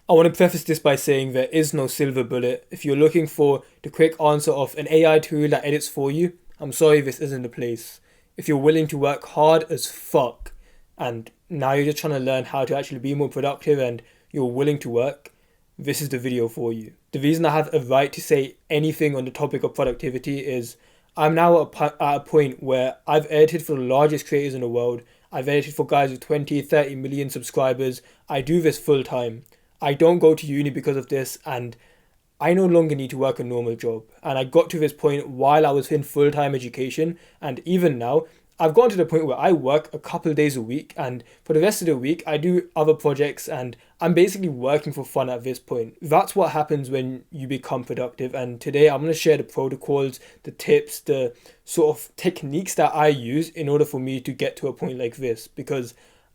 I want to preface this by saying there is no silver bullet. If you're looking for the quick answer of an AI tool that edits for you, I'm sorry, this isn't the place. If you're willing to work hard as fuck and now you're just trying to learn how to actually be more productive and you're willing to work, this is the video for you. The reason I have a right to say anything on the topic of productivity is I'm now at a point where I've edited for the largest creators in the world. I've edited for guys with 20, 30 million subscribers. I do this full time. I don't go to uni because of this, and I no longer need to work a normal job. And I got to this point while I was in full-time education, and even now, I've gotten to the point where I work a couple days a week, and for the rest of the week, I do other projects, and I'm basically working for fun at this point. That's what happens when you become productive, and today I'm going to share the protocols, the tips, the sort of techniques that I use in order for me to get to a point like this, because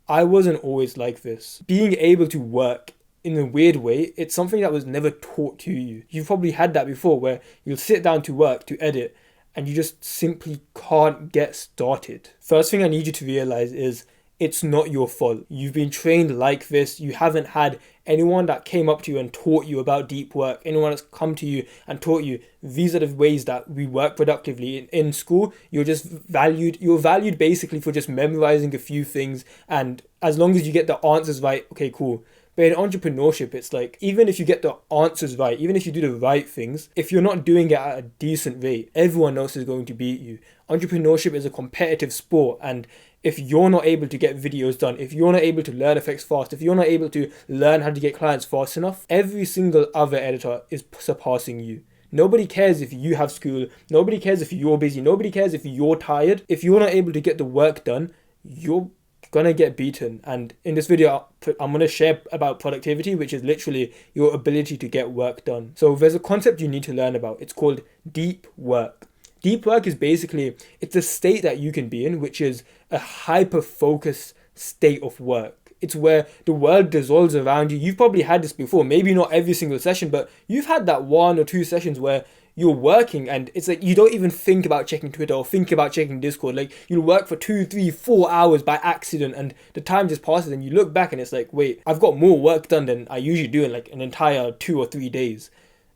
I wasn't always like this. Being able to work in a weird way, it's something that was never taught to you. You've probably had that before where you'll sit down to work, to edit, and you just simply can't get started. First thing I need you to realize is it's not your fault. You've been trained like this. You haven't had anyone that came up to you and taught you about deep work, anyone that's come to you and taught you these are the ways that we work productively. In school, you're valued basically for just memorizing a few things, and as long as you get the answers right, okay, cool. But in entrepreneurship, it's like, even if you get the answers right, even if you do the right things, if you're not doing it at a decent rate, everyone else is going to beat you. Entrepreneurship is a competitive sport, and if you're not able to get videos done, if you're not able to learn effects fast, if you're not able to learn how to get clients fast enough, every single other editor is surpassing you. Nobody cares if you have school, nobody cares if you're busy, nobody cares if you're tired. If you're not able to get the work done, you're gonna get beaten. And in this video I'm gonna share about productivity, which is literally your ability to get work done. So there's a concept you need to learn about. It's called deep work. Deep work is basically, it's a state that you can be in, which is a hyper focused state of work. It's where the world dissolves around you. You've probably had this before, maybe not every single session, but you've had that 1 or 2 sessions where you're working and it's like you don't even think about checking Twitter or think about checking Discord. Like, you'll work for 2, 3, 4 hours by accident and the time just passes and you look back and it's like, wait, I've got more work done than I usually do in like an entire 2 or 3 days.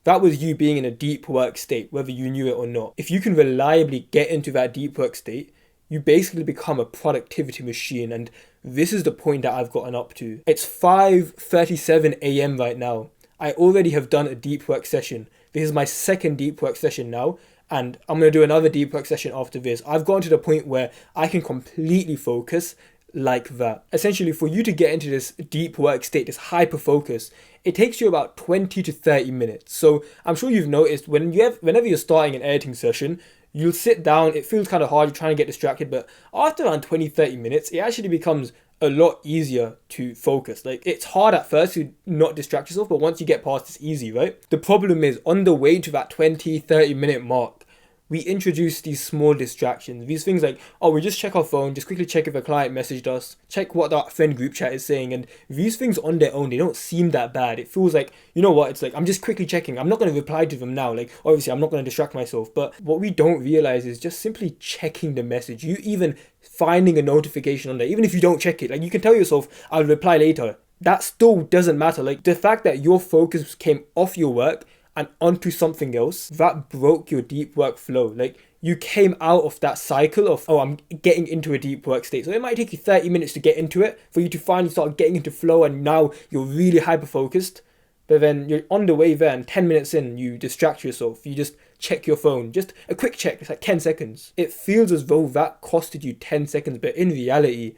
That was you being in a deep work state, whether you knew it or not. If you can reliably get into that deep work state, you basically become a productivity machine, and this is the point that I've gotten up to. It's 5:37 a.m. right now. I already have done a deep work session. This is my second deep work session now, and I'm going to do another deep work session after this. I've gotten to the point where I can completely focus like that. Essentially, for you to get into this deep work state, this hyper focus, it takes you about 20 to 30 minutes. So I'm sure you've noticed whenever you're starting an editing session, you'll sit down, it feels kind of hard, you're trying to get distracted, but after around 20-30 minutes, it actually becomes a lot easier to focus. Like, it's hard at first to not distract yourself, but once you get past, it's easy, right? The problem is, on the way to that 20-30 minute mark, we introduce these small distractions. These things like, oh, we just check our phone, just quickly check if a client messaged us, check what that friend group chat is saying, and these things on their own, they don't seem that bad. It feels like, you know what, it's like, I'm just quickly checking. I'm not going to reply to them now. Like, obviously, I'm not going to distract myself. But what we don't realize is just simply checking the message. You even finding a notification on there, even if you don't check it, like, you can tell yourself, I'll reply later. That still doesn't matter. Like, the fact that your focus came off your work and onto something else, that broke your deep work flow. Like, you came out of that cycle of, oh, I'm getting into a deep work state. So it might take you 30 minutes to get into it, for you to finally start getting into flow, and now you're really hyper focused. But then you're on the way there, and 10 minutes in, you distract yourself. You just check your phone. Just a quick check, it's like 10 seconds. It feels as though that costed you 10 seconds, but in reality,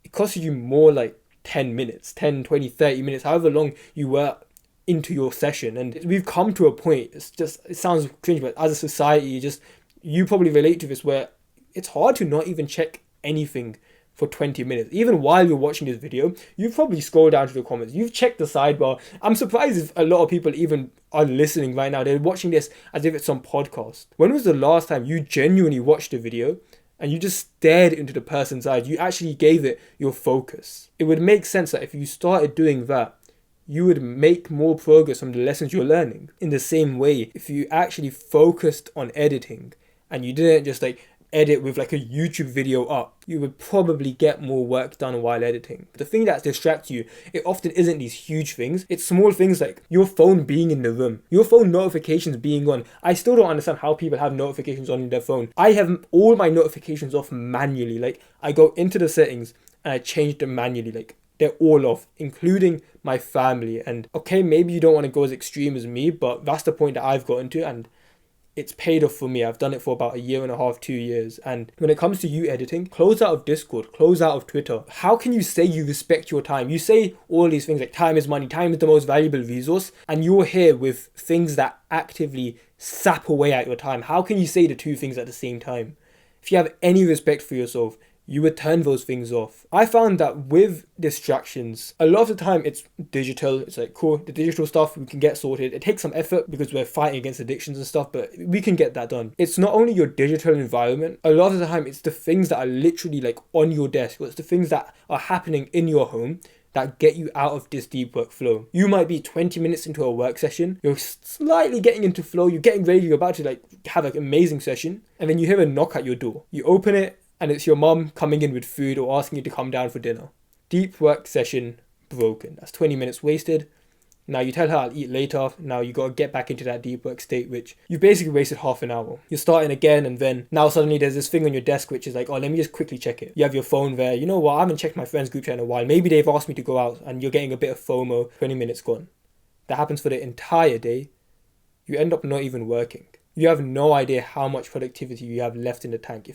it costed you more like 10 minutes, 10, 20, 30 minutes, however long you were into your session. And we've come to a point, it sounds cringe, but as a society, you probably relate to this, where it's hard to not even check anything for 20 minutes. Even while you're watching this video, you've probably scrolled down to the comments, you've checked the sidebar. I'm surprised if a lot of people even are listening right now. They're watching this as if it's some podcast. When was the last time you genuinely watched a video and you just stared into the person's eyes? You actually gave it your focus. It would make sense that if you started doing that, you would make more progress from the lessons you're learning. In the same way, if you actually focused on editing and you didn't just like edit with like a YouTube video up, you would probably get more work done while editing. The thing that distracts you, it often isn't these huge things. It's small things like your phone being in the room, your phone notifications being on. I still don't understand how people have notifications on their phone. I have all my notifications off manually. Like, I go into the settings and I change them manually. Like, they're all off, including my family. And okay, maybe you don't want to go as extreme as me, but that's the point that I've gotten to, and it's paid off for me. I've done it for about 1.5 to 2 years. And when it comes to you editing, close out of Discord, close out of Twitter. How can you say you respect your time? You say all these things like time is money, time is the most valuable resource, and you're here with things that actively sap away at your time. How can you say the two things at the same time? If you have any respect for yourself, you would turn those things off. I found that with distractions, a lot of the time it's digital. It's like, cool, the digital stuff we can get sorted. It takes some effort because we're fighting against addictions and stuff, but we can get that done. It's not only your digital environment. A lot of the time it's the things that are literally like on your desk, or it's the things that are happening in your home that get you out of this deep work flow. You might be 20 minutes into a work session, you're slightly getting into flow, you're getting ready, you're about to like have an amazing session, and then you hear a knock at your door. You open it, and it's your mom coming in with food or asking you to come down for dinner. Deep work session broken. That's 20 minutes wasted. Now you tell her I'll eat later. Now you got to get back into that deep work state, which you basically wasted half an hour. You're starting again, and then now suddenly there's this thing on your desk which is like, oh, let me just quickly check it. You have your phone there. You know what? I haven't checked my friends group chat in a while. Maybe they've asked me to go out, and you're getting a bit of FOMO. 20 minutes gone. That happens for the entire day. You end up not even working. You have no idea how much productivity you have left in the tank.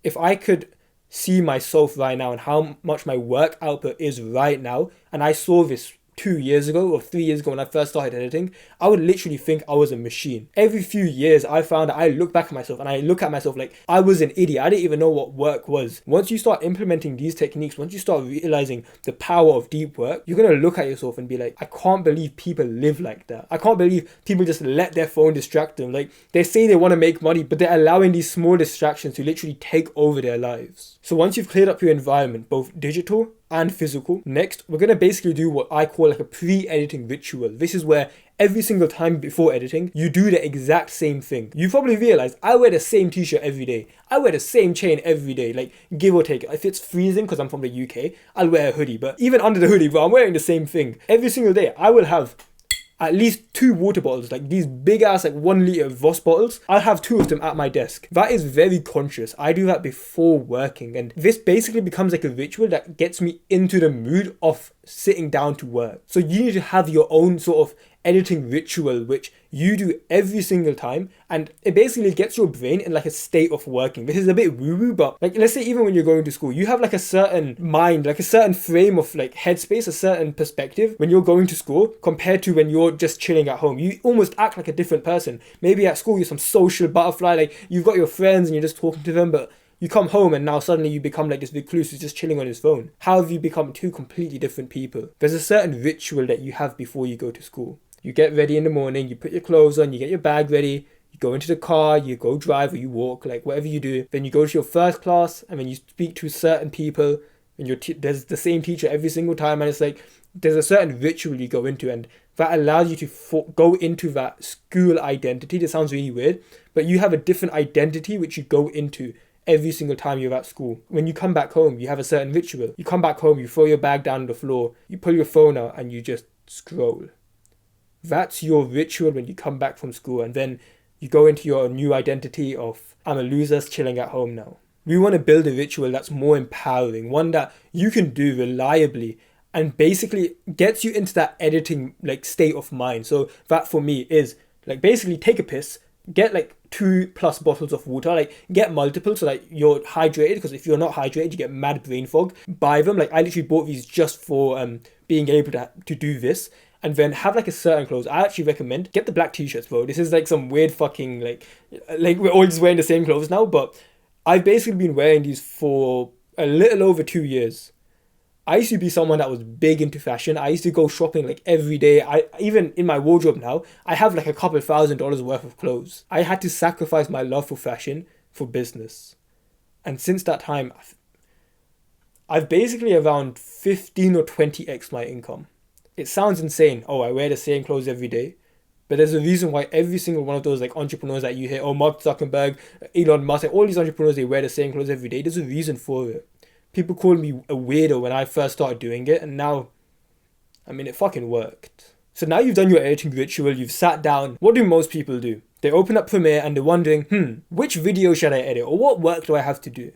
If I could see myself right now and how much my work output is right now, and I saw this 2 years ago or 3 years ago when I first started editing, I would literally think I was a machine. Every few years I found that I look back at myself and I look at myself like I was an idiot. I didn't even know what work was. Once you start implementing these techniques, once you start realizing the power of deep work, you're going to look at yourself and be like, I can't believe people live like that. I can't believe people just let their phone distract them. Like, they say they want to make money, but they're allowing these small distractions to literally take over their lives. So once you've cleared up your environment, both digital and physical, next we're going to basically do what I call like a pre-editing ritual. This is where every single time before editing, you do the exact same thing. You probably realize I wear the same t-shirt every day. I wear the same chain every day, like give or take. If it's freezing because I'm from the UK, I'll wear a hoodie, but even under the hoodie, bro, I'm wearing the same thing. Every single day, I will have at least 2 water bottles, like these big ass like 1 liter Voss bottles. I'll have 2 of them at my desk. That is very conscious. I do that before working, and this basically becomes like a ritual that gets me into the mood of sitting down to work. So you need to have your own sort of editing ritual which you do every single time, and it basically gets your brain in like a state of working. This is a bit woo-woo, but like, let's say even when you're going to school, you have like a certain mind, like a certain frame of like headspace, a certain perspective when you're going to school compared to when you're just chilling at home. You almost act like a different person. Maybe at school you're some social butterfly, like you've got your friends and you're just talking to them, but you come home and now suddenly you become like this recluse who's just chilling on his phone. How have you become 2 completely different people? There's a certain ritual that you have before you go to school. You get ready in the morning, you put your clothes on, you get your bag ready, you go into the car, you go drive or you walk, like whatever you do. Then you go to your first class, and then you speak to certain people, and there's the same teacher every single time, and it's like there's a certain ritual you go into, and that allows you to go into that school identity. That sounds really weird, but you have a different identity which you go into every single time you're at school. When you come back home, you have a certain ritual. You come back home, you throw your bag down on the floor, you pull your phone out, and you just scroll. That's your ritual when you come back from school, and then you go into your new identity of I'm a loser chilling at home now. We want to build a ritual that's more empowering, one that you can do reliably and basically gets you into that editing like state of mind. So that for me is like basically take a piss, get like 2+ bottles of water, like get multiple so like you're hydrated, because if you're not hydrated you get mad brain fog. Buy them. Like I literally bought these just for being able to do this. And then have like a certain clothes. I actually recommend get the black t-shirts, bro. This is like some weird fucking like we're all just wearing the same clothes now, but I've basically been wearing these for a little over 2 years. I used to be someone that was big into fashion. I used to go shopping like every day. I even in my wardrobe now, I have like a couple $1,000s worth of clothes. I had to sacrifice my love for fashion for business. And since that time, I've basically around 15 or 20x my income. It sounds insane. Oh, I wear the same clothes every day. But there's a reason why every single one of those like entrepreneurs that you hear, oh, Mark Zuckerberg, Elon Musk, like, all these entrepreneurs, they wear the same clothes every day. There's a reason for it. People called me a weirdo when I first started doing it, and now, I mean, it fucking worked. So now you've done your editing ritual, you've sat down. What do most people do? They open up Premiere and they're wondering, which video should I edit, or what work do I have to do?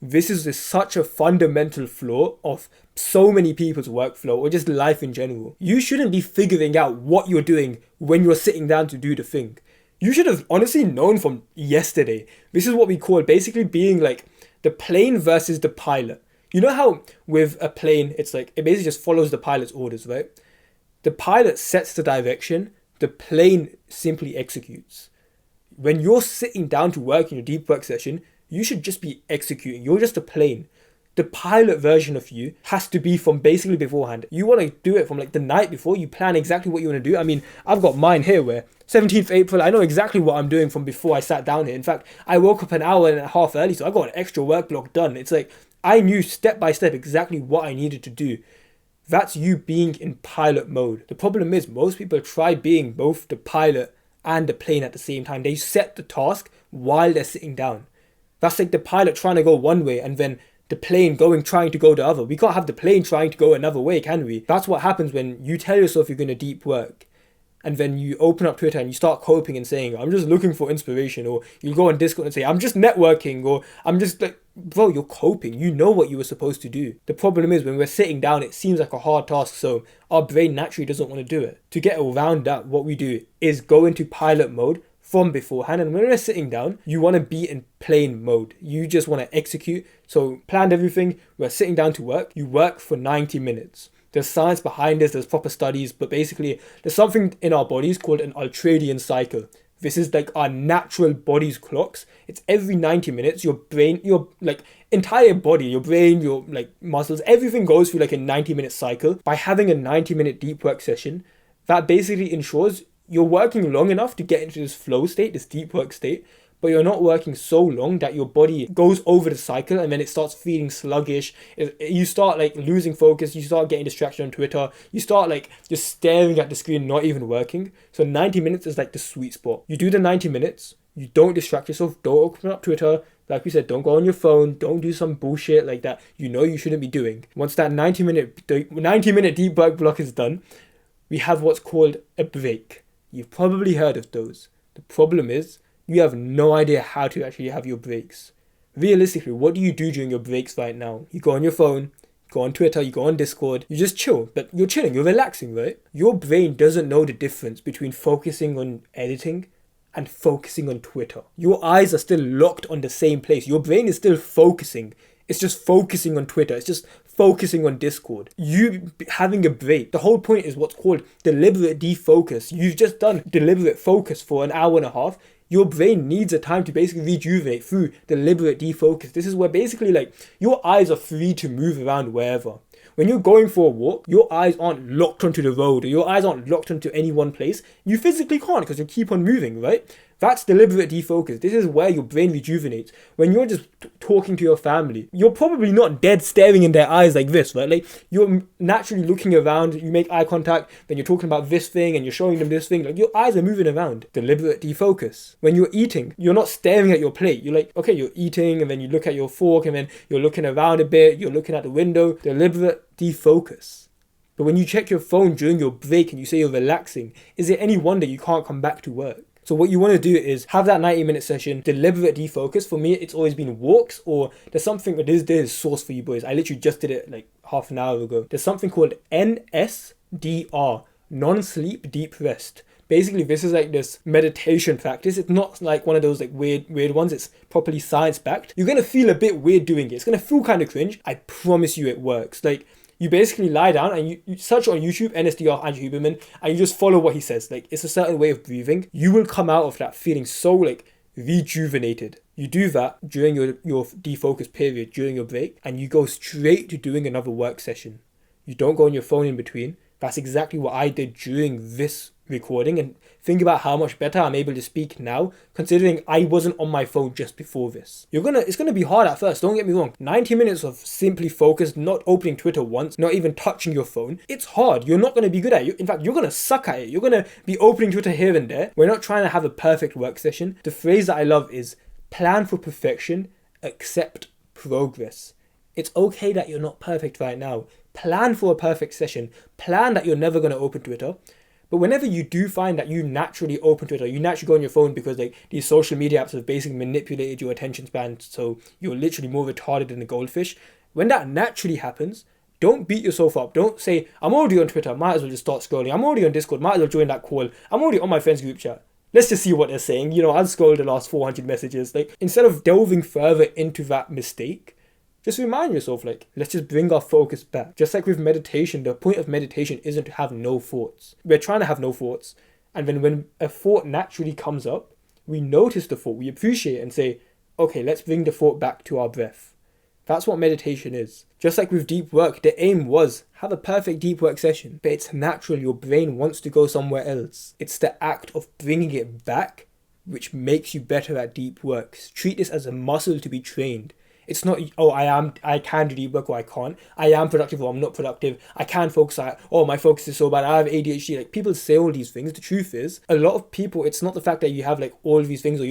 This is such a fundamental flaw of so many people's workflow, or just life in general. You shouldn't be figuring out what you're doing when you're sitting down to do the thing. You should have honestly known from yesterday. This is what we call basically being like the plane versus the pilot. You know how with a plane, it's like, it basically just follows the pilot's orders, right? The pilot sets the direction, the plane simply executes. When you're sitting down to work in your deep work session, you should just be executing. You're just a plane. The pilot version of you has to be from basically beforehand. You want to do it from like the night before. You plan exactly what you want to do. I mean, I've got mine here where 17th April, I know exactly what I'm doing from before I sat down here. In fact, I woke up an hour and a half early, so I got an extra work block done. It's like, I knew step by step exactly what I needed to do. That's you being in pilot mode. The problem is most people try being both the pilot and the plane at the same time. They set the task while they're sitting down. That's like the pilot trying to go one way and then the plane trying to go the other. We can't have the plane trying to go another way, can we? That's what happens when you tell yourself you're going to deep work. And then you open up Twitter and you start coping and saying, I'm just looking for inspiration. Or you go on Discord and say, I'm just networking. Or I'm just like, bro, you're coping. You know what you were supposed to do. The problem is when we're sitting down, it seems like a hard task. So our brain naturally doesn't want to do it. To get around that, what we do is go into pilot mode from beforehand. And when we're sitting down, you want to be in plane mode. You just want to execute. So planned everything. We're sitting down to work. You work for 90 minutes. There's science behind this, there's proper studies, but basically there's something in our bodies called an ultradian cycle. This is like our natural body's clocks. It's every 90 minutes, your brain, your like entire body, your brain, your like muscles, everything goes through like a 90-minute cycle. By having a 90-minute deep work session, that basically ensures you're working long enough to get into this flow state, this deep work state, but you're not working so long that your body goes over the cycle and then it starts feeling sluggish. You start like losing focus, you start getting distraction on Twitter, you start like just staring at the screen, not even working. So 90 minutes is like the sweet spot. You do the 90 minutes, you don't distract yourself, don't open up Twitter, like we said, don't go on your phone, don't do some bullshit like that you know you shouldn't be doing. Once that 90 minute deep work block is done, we have what's called a break. You've probably heard of those. The problem is, you have no idea how to actually have your breaks. Realistically, what do you do during your breaks right now? You go on your phone, you go on Twitter, you go on Discord, you just chill. But you're chilling, you're relaxing, right? Your brain doesn't know the difference between focusing on editing and focusing on Twitter. Your eyes are still locked on the same place. Your brain is still focusing. It's just focusing on Twitter. It's just focusing on Discord. You having a break. The whole point is what's called deliberate defocus. You've just done deliberate focus for an hour and a half. Your brain needs a time to basically rejuvenate through deliberate defocus. This is where basically like your eyes are free to move around wherever. When you're going for a walk, your eyes aren't locked onto the road or your eyes aren't locked onto any one place. You physically can't because you keep on moving, right? That's deliberate defocus. This is where your brain rejuvenates. When you're just talking to your family, you're probably not dead staring in their eyes like this, right? Like you're naturally looking around, you make eye contact, then you're talking about this thing and you're showing them this thing. Like your eyes are moving around. Deliberate defocus. When you're eating, you're not staring at your plate. You're like, okay, you're eating and then you look at your fork and then you're looking around a bit, you're looking at the window. Deliberate defocus. But when you check your phone during your break and you say you're relaxing, is it any wonder you can't come back to work? So what you want to do is have that 90-minute session, deliberate defocus. For me, it's always been walks, or there's something, there's source for you boys. I literally just did it like half an hour ago. There's something called NSDR, non-sleep deep rest. Basically, this is like this meditation practice. It's not like one of those like weird ones. It's properly science-backed. You're going to feel a bit weird doing it. It's going to feel kind of cringe. I promise you it works. Like, you basically lie down and you search on YouTube, NSDR, Andrew Huberman, and you just follow what he says. Like, it's a certain way of breathing. You will come out of that feeling so, like, rejuvenated. You do that during your defocus period, during your break, and you go straight to doing another work session. You don't go on your phone in between. That's exactly what I did during this recording, and think about how much better I'm able to speak now, considering I wasn't on my phone just before this. It's gonna be hard at first, don't get me wrong. 90 minutes of simply focused, not opening Twitter once, not even touching your phone. It's hard. You're not gonna be good at it. In fact, you're gonna suck at it. You're gonna be opening Twitter here and there. We're not trying to have a perfect work session. The phrase that I love is plan for perfection, accept progress. It's okay that you're not perfect right now. Plan for a perfect session. Plan that you're never gonna open Twitter. But whenever you do find that you naturally open Twitter, you naturally go on your phone because like these social media apps have basically manipulated your attention span, so you're literally more retarded than a goldfish. When that naturally happens, don't beat yourself up. Don't say, I'm already on Twitter, might as well just start scrolling. I'm already on Discord, might as well join that call. I'm already on my friends group chat. Let's just see what they're saying. I'll scroll the last 400 messages. Like, instead of delving further into that mistake, just remind yourself, let's just bring our focus back. Just like with meditation, the point of meditation isn't to have no thoughts. We're trying to have no thoughts. And then when a thought naturally comes up, we notice the thought, we appreciate it and say, okay, let's bring the thought back to our breath. That's what meditation is. Just like with deep work, the aim was have a perfect deep work session. But it's natural, your brain wants to go somewhere else. It's the act of bringing it back which makes you better at deep work. Treat this as a muscle to be trained. It's not, I can do deep work or I can't. I am productive or I'm not productive. I can focus. My focus is so bad. I have ADHD. Like, people say all these things. The truth is, a lot of people, it's not the fact that you have like all of these things or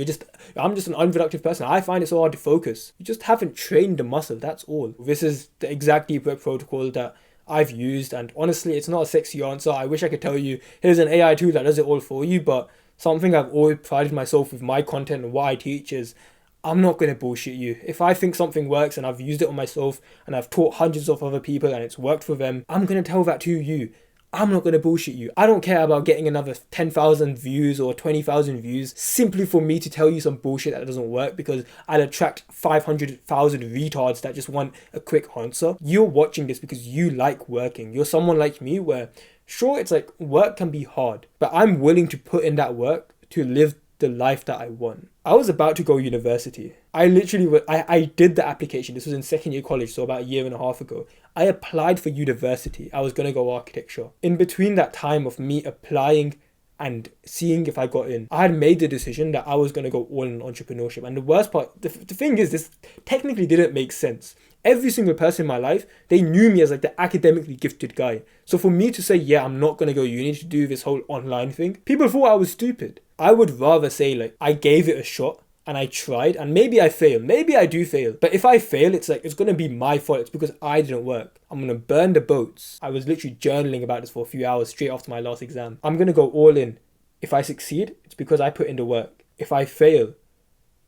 I'm just an unproductive person. I find it so hard to focus. You just haven't trained the muscle. That's all. This is the exact deep work protocol that I've used. And honestly, it's not a sexy answer. I wish I could tell you, here's an AI tool that does it all for you. But something I've always prided myself with my content and what I teach is, I'm not going to bullshit you. If I think something works and I've used it on myself and I've taught hundreds of other people and it's worked for them, I'm going to tell that to you. I'm not going to bullshit you. I don't care about getting another 10,000 views or 20,000 views simply for me to tell you some bullshit that doesn't work because I'll attract 500,000 retards that just want a quick answer. You're watching this because you like working. You're someone like me where, sure, it's like work can be hard, but I'm willing to put in that work to live the life that I want. I was about to go university. I did the application. This was in second year college, so about a year and a half ago. I applied for university. I was going to go architecture. In between that time of me applying and seeing if I got in, I had made the decision that I was going to go all in entrepreneurship. And the worst part, the thing is, this technically didn't make sense. Every single person in my life, they knew me as like the academically gifted guy. So for me to say, yeah, I'm not going to go uni to do this whole online thing, people thought I was stupid. I would rather say like, I gave it a shot and I tried and maybe I fail. Maybe I do fail. But if I fail, it's like, it's going to be my fault. It's because I didn't work. I'm going to burn the boats. I was literally journaling about this for a few hours straight after my last exam. I'm going to go all in. If I succeed, it's because I put in the work. If I fail,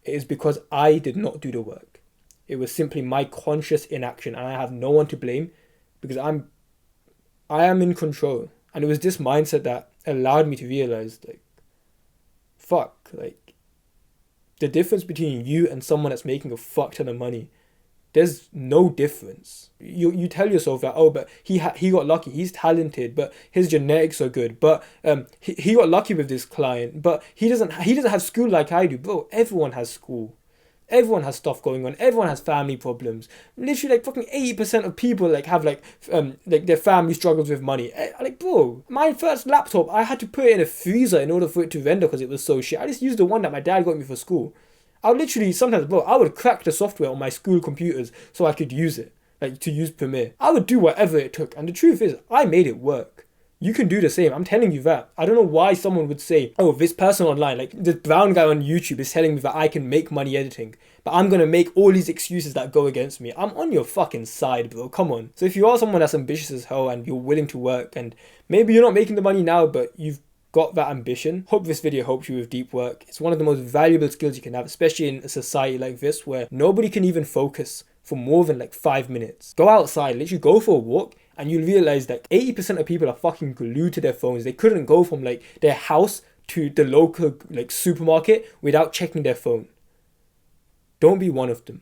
it is because I did not do the work. It was simply my conscious inaction and I have no one to blame because I am in control. And it was this mindset that allowed me to realize like, fuck, like the difference between you and someone that's making a fuck ton of money, there's no difference. You tell yourself that, but he got lucky, he's talented, but his genetics are good, but he got lucky with this client, but he doesn't have school like I do. Bro, everyone has school. Everyone has stuff going on. Everyone has family problems. Literally, like fucking 80% of people like have like their family struggles with money. Like, bro, my first laptop, I had to put it in a freezer in order for it to render because it was so shit. I just used the one that my dad got me for school. I would literally sometimes, bro, I would crack the software on my school computers so I could use it, like to use Premiere. I would do whatever it took, and the truth is, I made it work. You can do the same. I'm telling you that. I don't know why someone would say, oh, this person online, like this brown guy on YouTube is telling me that I can make money editing, but I'm going to make all these excuses that go against me. I'm on your fucking side, bro. Come on. So if you are someone that's ambitious as hell and you're willing to work and maybe you're not making the money now, but you've got that ambition, hope this video helps you with deep work. It's one of the most valuable skills you can have, especially in a society like this where nobody can even focus for more than like 5 minutes. Go outside, literally go for a walk, and you'll realize that 80% of people are fucking glued to their phones. They couldn't go from like their house to the local like supermarket without checking their phone. Don't be one of them.